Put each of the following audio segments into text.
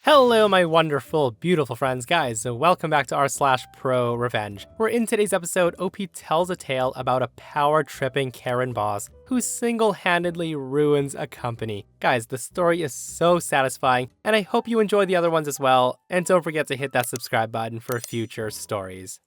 Hello, my wonderful, beautiful friends, guys, so welcome back to r/ProRevenge, where in today's episode, OP tells a tale about a power-tripping Karen boss who single-handedly ruins a company. Guys, the story is so satisfying, and I hope you enjoy the other ones as well, and don't forget to hit that subscribe button for future stories.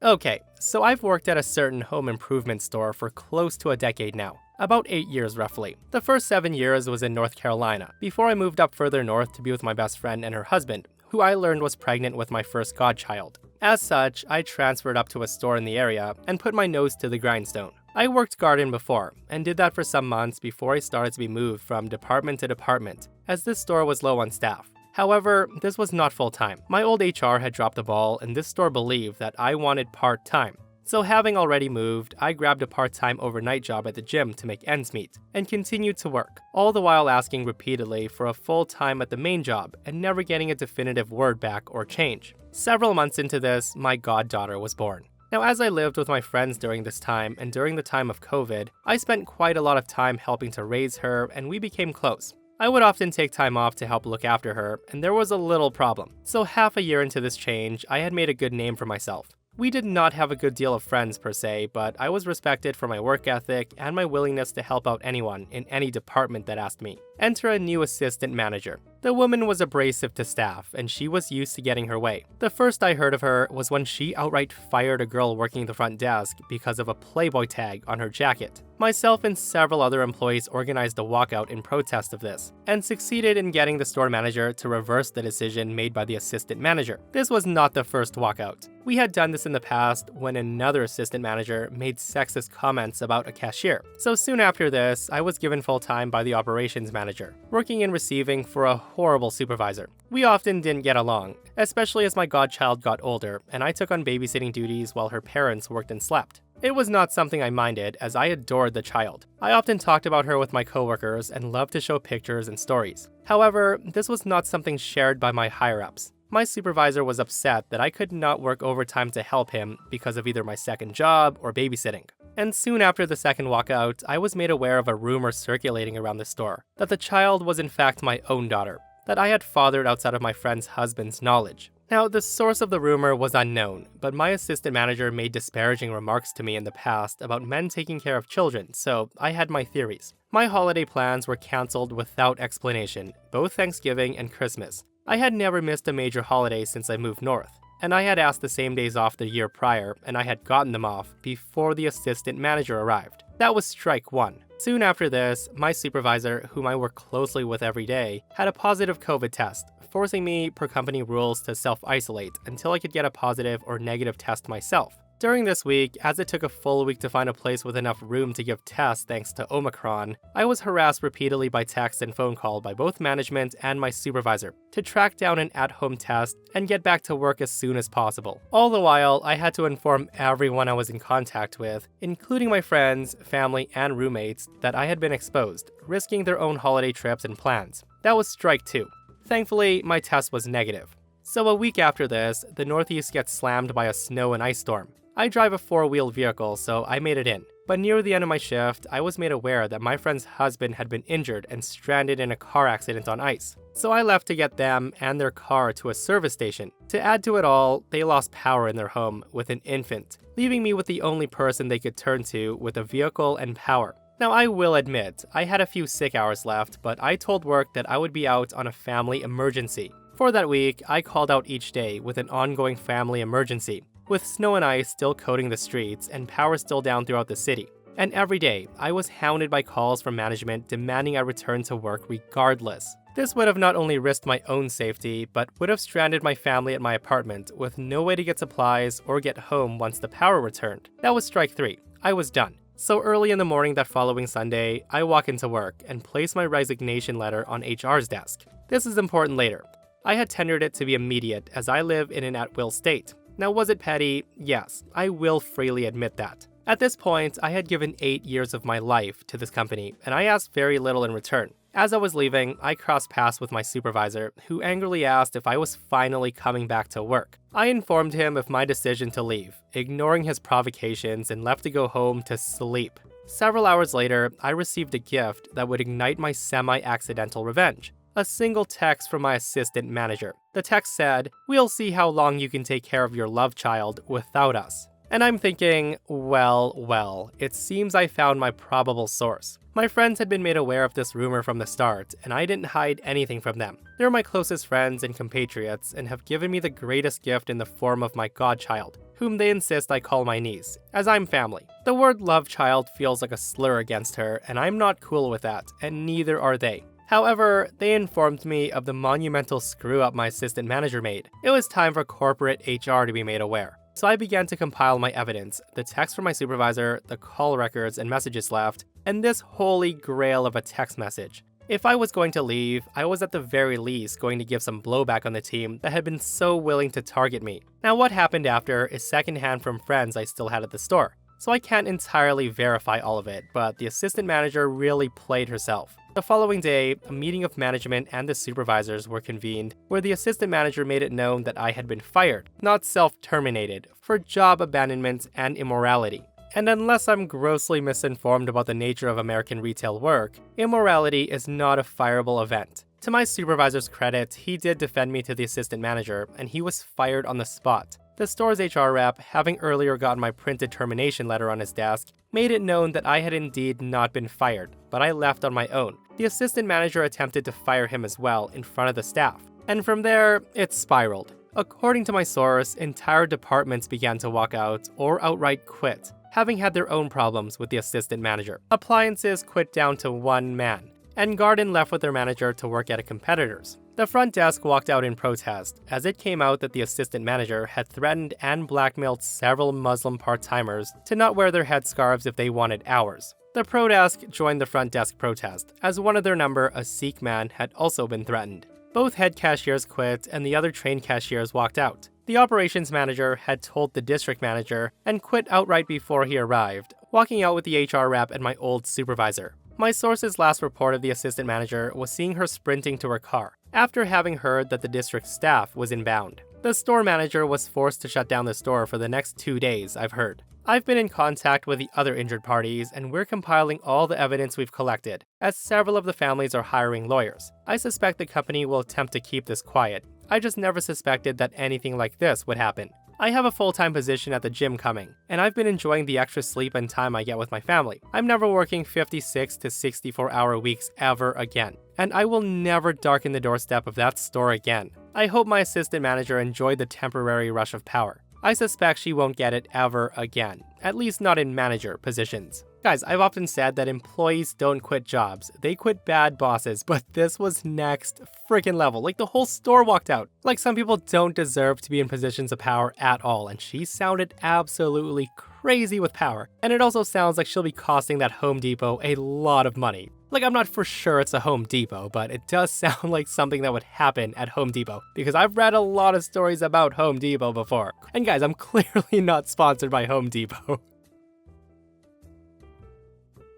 Okay, so I've worked at a certain home improvement store for close to a decade now. About 8 years roughly. The first 7 years was in North Carolina, before I moved up further north to be with my best friend and her husband, who I learned was pregnant with my first godchild. As such, I transferred up to a store in the area and put my nose to the grindstone. I worked garden before, and did that for some months before I started to be moved from department to department, as this store was low on staff. However, this was not full-time. My old HR had dropped the ball, and this store believed that I wanted part-time. So having already moved, I grabbed a part-time overnight job at the gym to make ends meet, and continued to work, all the while asking repeatedly for a full-time at the main job and never getting a definitive word back or change. Several months into this, my goddaughter was born. Now, as I lived with my friends during this time and during the time of COVID, I spent quite a lot of time helping to raise her, and we became close. I would often take time off to help look after her, and there was a little problem. So half a year into this change, I had made a good name for myself. We did not have a good deal of friends per se, but I was respected for my work ethic and my willingness to help out anyone in any department that asked me. Enter a new assistant manager. The woman was abrasive to staff, and she was used to getting her way. The first I heard of her was when she outright fired a girl working the front desk because of a Playboy tag on her jacket. Myself and several other employees organized a walkout in protest of this, and succeeded in getting the store manager to reverse the decision made by the assistant manager. This was not the first walkout. We had done this in the past when another assistant manager made sexist comments about a cashier. So soon after this, I was given full-time by the operations manager, working in receiving for a horrible supervisor. We often didn't get along, especially as my godchild got older and I took on babysitting duties while her parents worked and slept. It was not something I minded, as I adored the child. I often talked about her with my coworkers and loved to show pictures and stories. However, this was not something shared by my higher-ups. My supervisor was upset that I could not work overtime to help him because of either my second job or babysitting. And soon after the second walkout, I was made aware of a rumor circulating around the store that the child was in fact my own daughter, that I had fathered outside of my friend's husband's knowledge. Now, the source of the rumor was unknown, but my assistant manager made disparaging remarks to me in the past about men taking care of children, so I had my theories. My holiday plans were cancelled without explanation, both Thanksgiving and Christmas. I had never missed a major holiday since I moved north, and I had asked the same days off the year prior, and I had gotten them off before the assistant manager arrived. That was strike one. Soon after this, my supervisor, whom I work closely with every day, had a positive COVID test, forcing me, per company rules, to self-isolate until I could get a positive or negative test myself. During this week, as it took a full week to find a place with enough room to give tests thanks to Omicron, I was harassed repeatedly by text and phone call by both management and my supervisor to track down an at-home test and get back to work as soon as possible. All the while, I had to inform everyone I was in contact with, including my friends, family, and roommates, that I had been exposed, risking their own holiday trips and plans. That was strike two. Thankfully, my test was negative. So a week after this, the Northeast gets slammed by a snow and ice storm. I drive a four-wheeled vehicle, so I made it in. But near the end of my shift, I was made aware that my friend's husband had been injured and stranded in a car accident on ice. So I left to get them and their car to a service station. To add to it all, they lost power in their home with an infant, leaving me with the only person they could turn to with a vehicle and power. Now, I will admit, I had a few sick hours left, but I told work that I would be out on a family emergency. For that week, I called out each day with an ongoing family emergency, with snow and ice still coating the streets and power still down throughout the city. And every day, I was hounded by calls from management demanding I return to work regardless. This would have not only risked my own safety, but would have stranded my family at my apartment with no way to get supplies or get home once the power returned. That was strike three. I was done. So early in the morning that following Sunday, I walk into work and place my resignation letter on HR's desk. This is important later. I had tendered it to be immediate as I live in an at-will state. Now, was it petty? Yes, I will freely admit that. At this point, I had given 8 years of my life to this company, and I asked very little in return. As I was leaving, I crossed paths with my supervisor, who angrily asked if I was finally coming back to work. I informed him of my decision to leave, ignoring his provocations, and left to go home to sleep. Several hours later, I received a gift that would ignite my semi-accidental revenge. a single text from my assistant manager. The text said, "We'll see how long you can take care of your love child without us." And I'm thinking, well, it seems I found my probable source. My friends had been made aware of this rumor from the start, and I didn't hide anything from them. They're my closest friends and compatriots, and have given me the greatest gift in the form of my godchild, whom they insist I call my niece, as I'm family. The word love child feels like a slur against her, and I'm not cool with that, and neither are they. However, they informed me of the monumental screw-up my assistant manager made. It was time for corporate HR to be made aware. So I began to compile my evidence, the text from my supervisor, the call records and messages left, and this holy grail of a text message. If I was going to leave, I was at the very least going to give some blowback on the team that had been so willing to target me. Now what happened after is secondhand from friends I still had at the store, so I can't entirely verify all of it, but the assistant manager really played herself. The following day, a meeting of management and the supervisors were convened, where the assistant manager made it known that I had been fired, not self-terminated, for job abandonment and immorality. And unless I'm grossly misinformed about the nature of American retail work, immorality is not a fireable event. To my supervisor's credit, he did defend me to the assistant manager, and he was fired on the spot. The store's HR rep, having earlier gotten my printed termination letter on his desk, made it known that I had indeed not been fired, but I left on my own. The assistant manager attempted to fire him as well in front of the staff, and from there, it spiraled. According to my source, entire departments began to walk out or outright quit, having had their own problems with the assistant manager. Appliances quit down to one man, and Garden left with their manager to work at a competitor's. The front desk walked out in protest, as it came out that the assistant manager had threatened and blackmailed several Muslim part-timers to not wear their headscarves if they wanted hours. The pro desk joined the front desk protest, as one of their number, a Sikh man, had also been threatened. Both head cashiers quit, and the other trained cashiers walked out. The operations manager had told the district manager and quit outright before he arrived, walking out with the HR rep and my old supervisor. My source's last report of the assistant manager was seeing her sprinting to her car, after having heard that the district staff was inbound. The store manager was forced to shut down the store for the next 2 days, I've heard. I've been in contact with the other injured parties, and we're compiling all the evidence we've collected, as several of the families are hiring lawyers. I suspect the company will attempt to keep this quiet. I just never suspected that anything like this would happen. I have a full-time position at the gym coming, and I've been enjoying the extra sleep and time I get with my family. I'm never working 56 to 64-hour weeks ever again, and I will never darken the doorstep of that store again. I hope my assistant manager enjoyed the temporary rush of power. I suspect she won't get it ever again, at least not in manager positions. Guys, I've often said that employees don't quit jobs, they quit bad bosses, but this was next freaking level. Like, the whole store walked out. Like, some people don't deserve to be in positions of power at all, and she sounded absolutely crazy with power. And it also sounds like she'll be costing that Home Depot a lot of money. Like, I'm not for sure it's a Home Depot, but it does sound like something that would happen at Home Depot, because I've read a lot of stories about Home Depot before. And guys, I'm clearly not sponsored by Home Depot.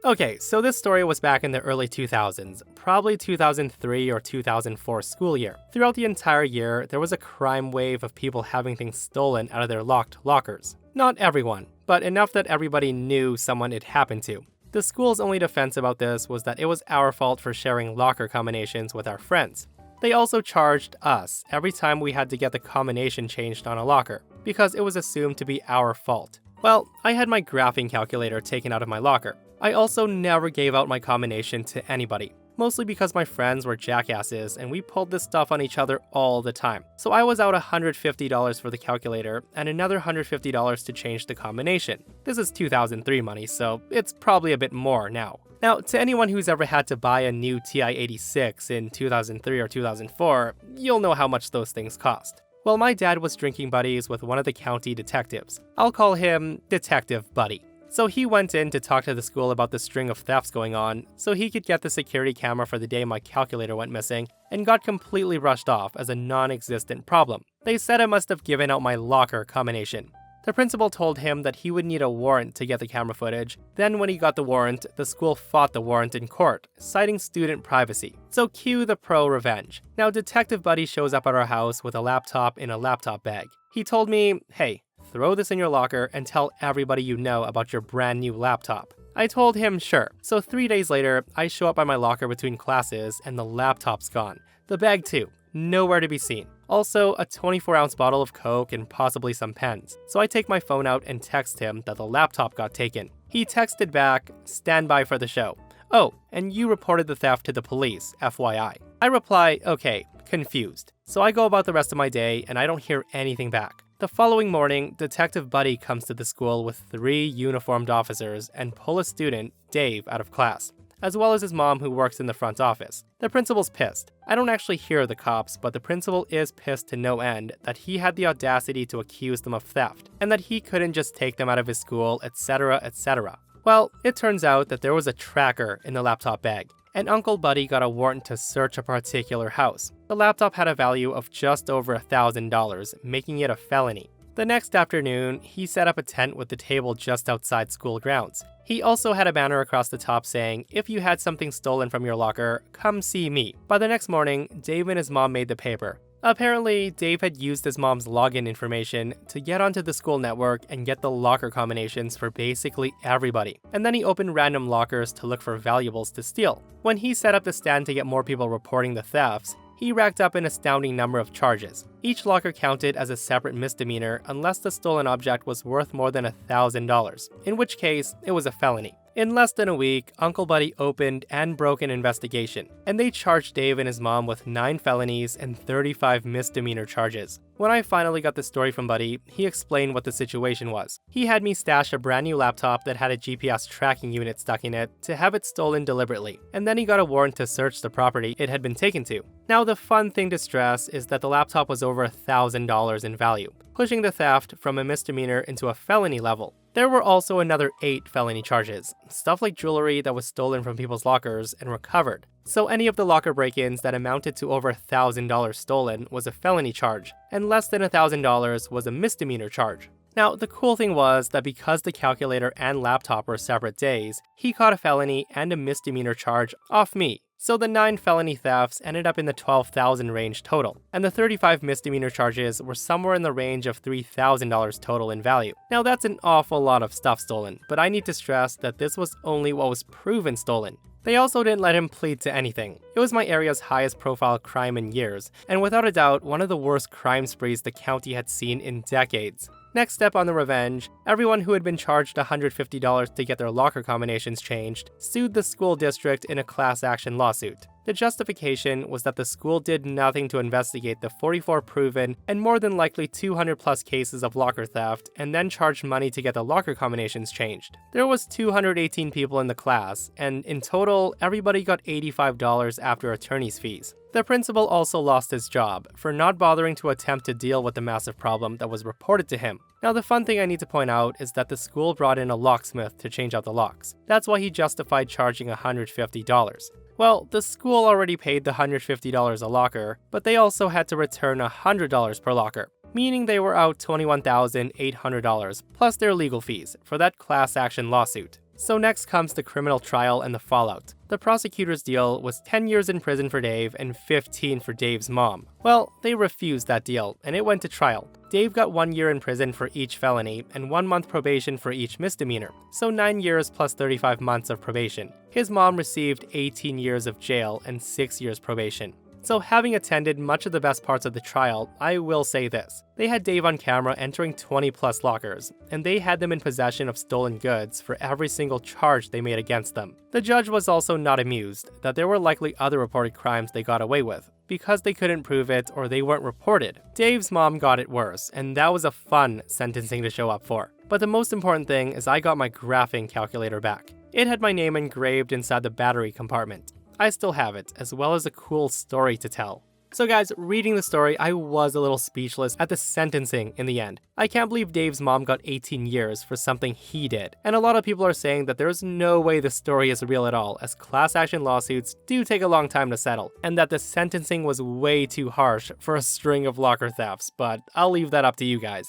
Okay, so this story was back in the early 2000s, probably 2003 or 2004 school year. Throughout the entire year, there was a crime wave of people having things stolen out of their locked lockers. Not everyone, but enough that everybody knew someone it happened to. The school's only defense about this was that it was our fault for sharing locker combinations with our friends. They also charged us every time we had to get the combination changed on a locker, because it was assumed to be our fault. Well, I had my graphing calculator taken out of my locker. I also never gave out my combination to anybody, mostly because my friends were jackasses and we pulled this stuff on each other all the time. So I was out $150 for the calculator and another $150 to change the combination. This is 2003 money, so it's probably a bit more now. Now, to anyone who's ever had to buy a new TI-86 in 2003 or 2004, you'll know how much those things cost. Well, my dad was drinking buddies with one of the county detectives. I'll call him Detective Buddy. So he went in to talk to the school about the string of thefts going on, so he could get the security camera for the day my calculator went missing, and got completely rushed off as a non-existent problem. They said I must have given out my locker combination. The principal told him that he would need a warrant to get the camera footage. Then when he got the warrant, the school fought the warrant in court, citing student privacy. So cue the ProRevenge. Now Detective Buddy shows up at our house with a laptop in a laptop bag. He told me, "Hey, throw this in your locker and tell everybody you know about your brand new laptop." I told him sure. So 3 days later, I show up by my locker between classes and the laptop's gone. The bag too, nowhere to be seen. Also, a 24-ounce bottle of Coke and possibly some pens. So I take my phone out and text him that the laptop got taken. He texted back, "Stand by for the show. Oh, and you reported the theft to the police, FYI." I reply, "Okay," confused. So I go about the rest of my day and I don't hear anything back. The following morning, Detective Buddy comes to the school with 3 uniformed officers and pull a student, Dave, out of class, as well as his mom who works in the front office. The principal's pissed. I don't actually hear the cops, but the principal is pissed to no end that he had the audacity to accuse them of theft, and that he couldn't just take them out of his school, etc, etc. Well, it turns out that there was a tracker in the laptop bag, and Uncle Buddy got a warrant to search a particular house. The laptop had a value of just over $1,000, making it a felony. The next afternoon, he set up a tent with the table just outside school grounds. He also had a banner across the top saying, "If you had something stolen from your locker, come see me." By the next morning, Dave and his mom made the paper. Apparently, Dave had used his mom's login information to get onto the school network and get the locker combinations for basically everybody. And then he opened random lockers to look for valuables to steal. When he set up the stand to get more people reporting the thefts, he racked up an astounding number of charges. Each locker counted as a separate misdemeanor unless the stolen object was worth more than $1,000, in which case it was a felony. In less than a week, Uncle Buddy opened and broke an investigation, and they charged Dave and his mom with 9 felonies and 35 misdemeanor charges. When I finally got the story from Buddy, he explained what the situation was. He had me stash a brand new laptop that had a GPS tracking unit stuck in it to have it stolen deliberately, and then he got a warrant to search the property it had been taken to. Now, the fun thing to stress is that the laptop was over $1,000 in value, pushing the theft from a misdemeanor into a felony level. There were also another 8 felony charges, stuff like jewelry that was stolen from people's lockers and recovered. So any of the locker break-ins that amounted to over $1,000 stolen was a felony charge, and less than $1,000 was a misdemeanor charge. Now, the cool thing was that because the calculator and laptop were separate days, he caught a felony and a misdemeanor charge off me. So the 9 felony thefts ended up in the $12,000 range total, and the 35 misdemeanor charges were somewhere in the range of $3,000 total in value. Now that's an awful lot of stuff stolen, but I need to stress that this was only what was proven stolen. They also didn't let him plead to anything. It was my area's highest profile crime in years, and without a doubt, one of the worst crime sprees the county had seen in decades. Next step on the revenge, everyone who had been charged $150 to get their locker combinations changed sued the school district in a class action lawsuit. The justification was that the school did nothing to investigate the 44 proven and more than likely 200 plus cases of locker theft and then charged money to get the locker combinations changed. There was 218 people in the class, and in total, everybody got $85 after attorney's fees. The principal also lost his job for not bothering to attempt to deal with the massive problem that was reported to him. Now, the fun thing I need to point out is that the school brought in a locksmith to change out the locks. That's why he justified charging $150. Well, the school already paid the $150 a locker, but they also had to return $100 per locker, meaning they were out $21,800 plus their legal fees for that class action lawsuit. So next comes the criminal trial and the fallout. The prosecutor's deal was 10 years in prison for Dave and 15 for Dave's mom. Well, they refused that deal, and it went to trial. Dave got 1 year in prison for each felony and 1 month probation for each misdemeanor, so 9 years plus 35 months of probation. His mom received 18 years of jail and 6 years probation. So having attended much of the best parts of the trial, I will say this. They had Dave on camera entering 20 plus lockers, and they had them in possession of stolen goods for every single charge they made against them. The judge was also not amused that there were likely other reported crimes they got away with, because they couldn't prove it or they weren't reported. Dave's mom got it worse, and that was a fun sentencing to show up for. But the most important thing is I got my graphing calculator back. It had my name engraved inside the battery compartment. I still have it, as well as a cool story to tell. So guys, reading the story, I was a little speechless at the sentencing in the end. I can't believe Dave's mom got 18 years for something he did. And a lot of people are saying that there's no way the story is real at all, as class action lawsuits do take a long time to settle, and that the sentencing was way too harsh for a string of locker thefts, but I'll leave that up to you guys.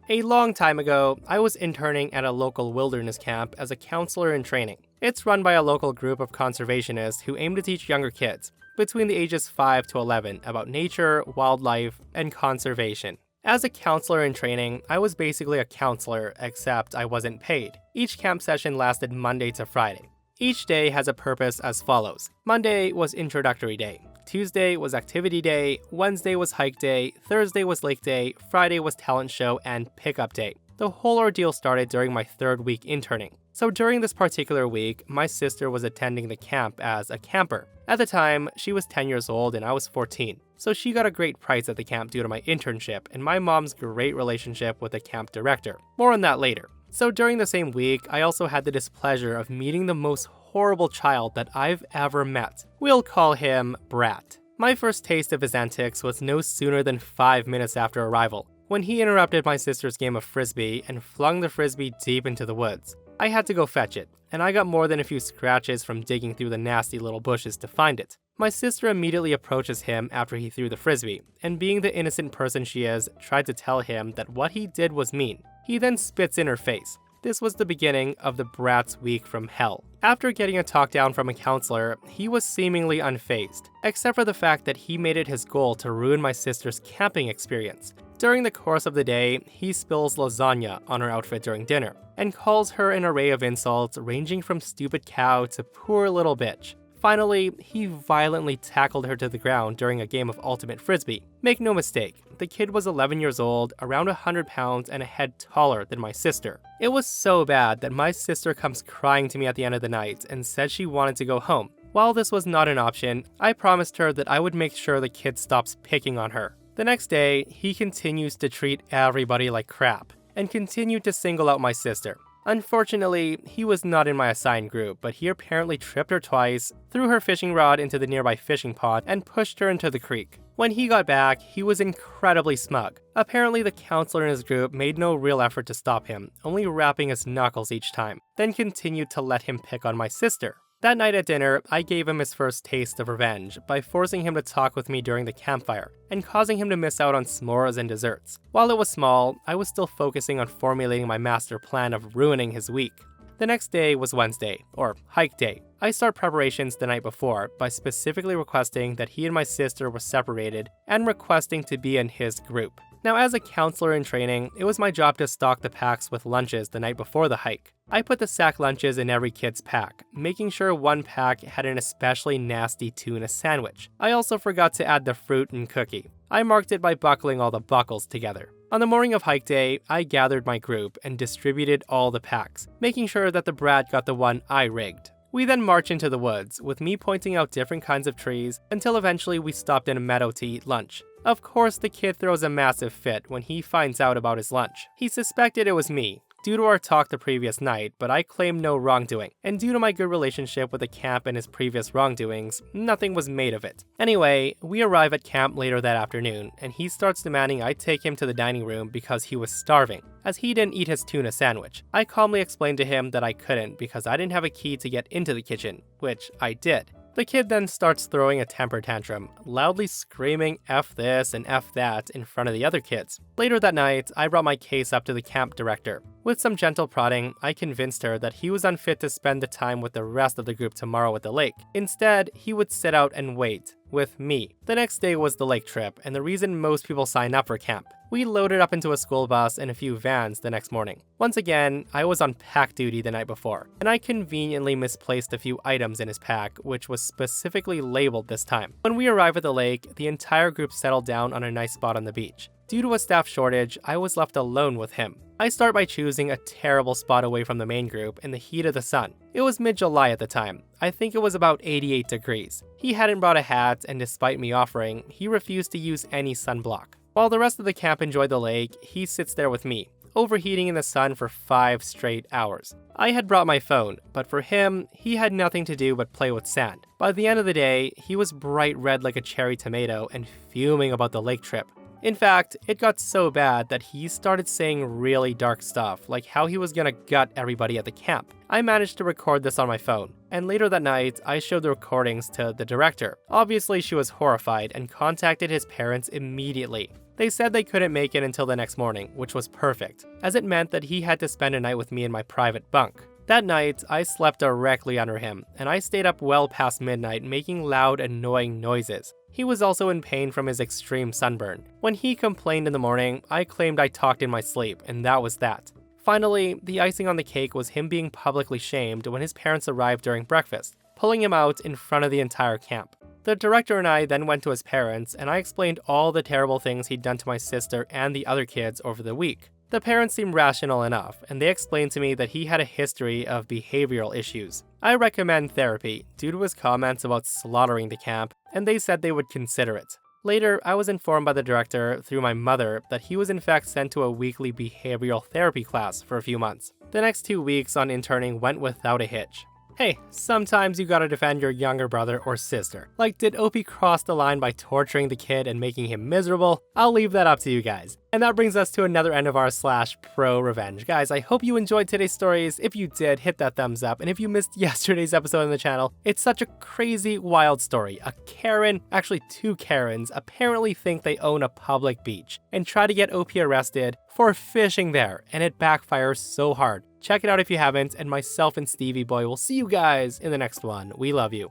A long time ago, I was interning at a local wilderness camp as a counselor in training. It's run by a local group of conservationists who aim to teach younger kids, between the ages 5 to 11, about nature, wildlife, and conservation. As a counselor in training, I was basically a counselor, except I wasn't paid. Each camp session lasted Monday to Friday. Each day has a purpose as follows. Monday was introductory day. Tuesday was activity day, Wednesday was hike day, Thursday was lake day, Friday was talent show, and pickup day. The whole ordeal started during my 3rd week interning. So during this particular week, my sister was attending the camp as a camper. At the time, she was 10 years old and I was 14. So she got a great price at the camp due to my internship and my mom's great relationship with the camp director. More on that later. So during the same week, I also had the displeasure of meeting the most horrible child that I've ever met. We'll call him Brat. My first taste of his antics was no sooner than 5 minutes after arrival, when he interrupted my sister's game of frisbee and flung the frisbee deep into the woods. I had to go fetch it, and I got more than a few scratches from digging through the nasty little bushes to find it. My sister immediately approaches him after he threw the frisbee, and being the innocent person she is, tried to tell him that what he did was mean. He then spits in her face. This was the beginning of the Brat's week from hell. After getting a talk down from a counselor, he was seemingly unfazed, except for the fact that he made it his goal to ruin my sister's camping experience. During the course of the day, he spills lasagna on her outfit during dinner, and calls her an array of insults ranging from stupid cow to poor little bitch. Finally, he violently tackled her to the ground during a game of ultimate frisbee. Make no mistake, the kid was 11 years old, around 100 pounds, and a head taller than my sister. It was so bad that my sister comes crying to me at the end of the night and said she wanted to go home. While this was not an option, I promised her that I would make sure the kid stops picking on her. The next day, he continues to treat everybody like crap, and continued to single out my sister. Unfortunately, he was not in my assigned group, but he apparently tripped her twice, threw her fishing rod into the nearby fishing pond, and pushed her into the creek. When he got back, he was incredibly smug. Apparently, the counselor in his group made no real effort to stop him, only rapping his knuckles each time, then continued to let him pick on my sister. That night at dinner, I gave him his first taste of revenge by forcing him to talk with me during the campfire and causing him to miss out on s'mores and desserts. While it was small, I was still focusing on formulating my master plan of ruining his week. The next day was Wednesday, or hike day. I start preparations the night before by specifically requesting that he and my sister were separated and requesting to be in his group. Now, as a counselor in training, it was my job to stock the packs with lunches the night before the hike. I put the sack lunches in every kid's pack, making sure one pack had an especially nasty tuna sandwich. I also forgot to add the fruit and cookie. I marked it by buckling all the buckles together. On the morning of hike day, I gathered my group and distributed all the packs, making sure that the Brad got the one I rigged. We then marched into the woods, with me pointing out different kinds of trees, until eventually we stopped in a meadow to eat lunch. Of course, the kid throws a massive fit when he finds out about his lunch. He suspected it was me, due to our talk the previous night, but I claimed no wrongdoing, and due to my good relationship with the camp and his previous wrongdoings, nothing was made of it. Anyway, we arrive at camp later that afternoon, and he starts demanding I take him to the dining room because he was starving, as he didn't eat his tuna sandwich. I calmly explained to him that I couldn't because I didn't have a key to get into the kitchen, which I did. The kid then starts throwing a temper tantrum, loudly screaming F this and F that in front of the other kids. Later that night, I brought my case up to the camp director. With some gentle prodding, I convinced her that he was unfit to spend the time with the rest of the group tomorrow at the lake. Instead, he would sit out and wait, with me. The next day was the lake trip, and the reason most people sign up for camp. We loaded up into a school bus and a few vans the next morning. Once again, I was on pack duty the night before, and I conveniently misplaced a few items in his pack, which was specifically labeled this time. When we arrived at the lake, the entire group settled down on a nice spot on the beach. Due to a staff shortage, I was left alone with him. I start by choosing a terrible spot away from the main group in the heat of the sun. It was mid-July at the time. I think it was about 88 degrees. He hadn't brought a hat, and despite me offering, he refused to use any sunblock. While the rest of the camp enjoyed the lake, he sits there with me, overheating in the sun for 5 straight hours. I had brought my phone, but for him, he had nothing to do but play with sand. By the end of the day, he was bright red like a cherry tomato and fuming about the lake trip. In fact, it got so bad that he started saying really dark stuff, like how he was gonna gut everybody at the camp. I managed to record this on my phone, and later that night, I showed the recordings to the director. Obviously, she was horrified and contacted his parents immediately. They said they couldn't make it until the next morning, which was perfect, as it meant that he had to spend a night with me in my private bunk. That night, I slept directly under him, and I stayed up well past midnight making loud, annoying noises. He was also in pain from his extreme sunburn. When he complained in the morning, I claimed I talked in my sleep, and that was that. Finally, the icing on the cake was him being publicly shamed when his parents arrived during breakfast, pulling him out in front of the entire camp. The director and I then went to his parents, and I explained all the terrible things he'd done to my sister and the other kids over the week. The parents seemed rational enough, and they explained to me that he had a history of behavioral issues. I recommend therapy due to his comments about slaughtering the camp, and they said they would consider it. Later, I was informed by the director through my mother that he was in fact sent to a weekly behavioral therapy class for a few months. The next 2 weeks on interning went without a hitch. Hey, sometimes you gotta defend your younger brother or sister. Like, did OP cross the line by torturing the kid and making him miserable? I'll leave that up to you guys. And that brings us to another end of our /ProRevenge. Guys, I hope you enjoyed today's stories. If you did, hit that thumbs up. And if you missed yesterday's episode on the channel, it's such a crazy, wild story. A Karen, actually 2 Karens, apparently think they own a public beach and try to get OP arrested for fishing there, and it backfires so hard. Check it out if you haven't, and myself and Stevie Boy will see you guys in the next one. We love you.